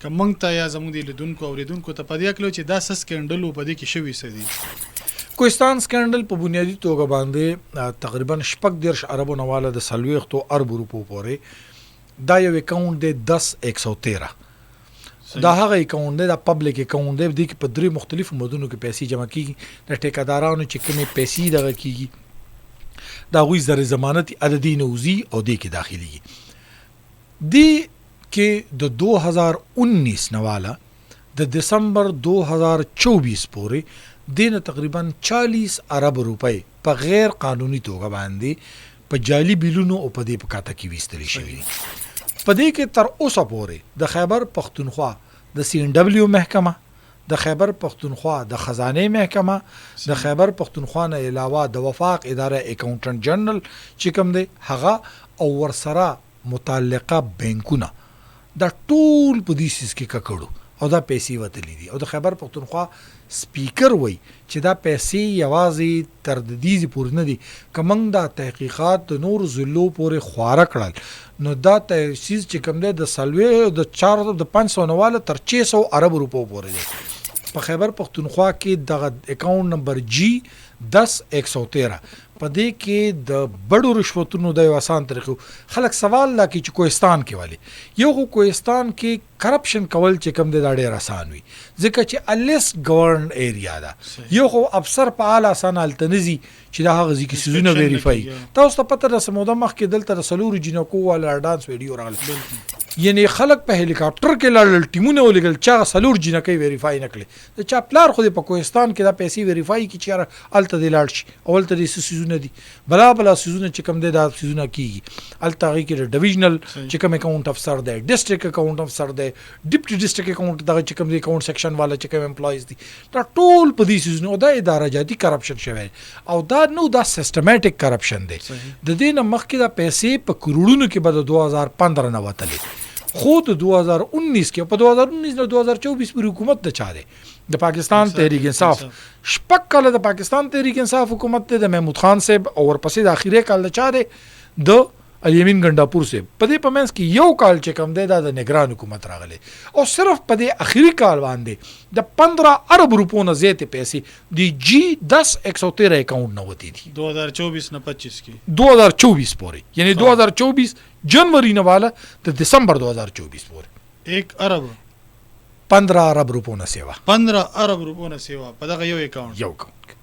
که موږ ته یا زموږ د لیدونکو اوریدونکو ته په دې کلو چې دا څه سکینډل په دې کې شوي څه دي؟ کوهستان سکینډل په بنیادي توګه باندې تقریبا 14 اربو نه والا د 40 اربو روپو پورې دا یو اکاونټ دی 10 دا هغه اکاونټ دی دا پبلک اکاونټ دی د په درې مختلفو مودونو کې پیسې جمع کیږي د ټیکادارانو چې کومې پیسې دغه کیږي دا غوي زر ضمانت عددي نوزي او د کې داخليږي دی کې د 2019 نواله د دسمبر 2024 پورې دینه تقریبا 40 ارب روپۍ په غیر قانوني توګه باندې په جعلي بیلونو او په دې پکاته کې وستل شوی په دې کې تر اوسه پورې د خیبر پختونخوا د سی ان ډبلیو محکمه د خیبر پختونخوا د خزانه محکمه د خیبر پختونخوا نه علاوه د وفاق اداره اکاونټنټ جنرال چې کوم دی هغه او ورسره متعلقه بانکونه دا ټول په دې سیس کې ککړو او دا پیسې وتلې دي او د خیبر پختونخوا سپیکر وای چې دا پیسې یوازې تر د دې پورې نه دي کومنګ دا تحقیقات د نور زلو پورې خواره کړل نو دا تاسیس چې کوم دی د سلوي د 4 د 500 نواله تر 600 ارب روپو پورې دی په خیبر پختونخوا کې د اکاونټ نمبر جی 10113 په دې کې د بڑو رشوتونو د آسان طریقو خلک سوال لا کې چې کوهستان کې والی یو خو کوهستان کې کرپشن کول چې کوم د ډېر آسان وي ځکه چې الیس گورن ایریا دا یو خو افسر په اعلی آسان التنزي چې دا هغه ځکه سيزونه ویریفای تاسو ته پته ده سموده مخ کې دلته سلور جنکو ولا ډانس ویډیو راغله یعنی خلک په هلیکاپټر کې لاړل ټیمونه ولګل چې سلور جنکې ویریفای نکړي د چا پلار خو په کوهستان کې دا پیسې ویریفای کی چې الته دی لاړ شي اول ته دې سيزونه دي بلا سيزونه چې کوم دي دا سيزونه کیږي الته کې ډیویژنل چې کوم اکاونټ افسر دی ډیسټریکټ اکاونټ افسر دی ډیپټي ډیسټریکټ اکاونټ دا چې کوم دی اکاونټ سیکشن والا چې کوم امپلایز دي دا ټول په دې سيزونه او دا اداره جاتي کرپشن شوی او دا نو دا سیستماتیک کرپشن دی د دې نه مخکې دا پیسې په کروڑونو کې به 2015 نه وتلې خو د 2019 کې په 2019 نه 2024 پورې حکومت د چا دی د پاکستان تحریک انصاف شپږ کاله د پاکستان تحریک انصاف حکومت د محمود خان صاحب او ورپسې د اخیری کال د چا دی د الیمین ګنداپور صاحب په دې پمنس کې یو کال چې کم دی د نگران حکومت راغلی او صرف په دې اخیری کال باندې د 15 ارب روپو نه زیاتې پیسې د جی 10113 اکاونټ نه وتی دي 2024 نه 25 کې 2024 پورې یعنی 2024 جنوری نه والا د دسمبر 2024 پورې 1 ارب 15 ارب روپو نه سیوا 15 ارب روپو نه سیوا په دغه یو اکاونټ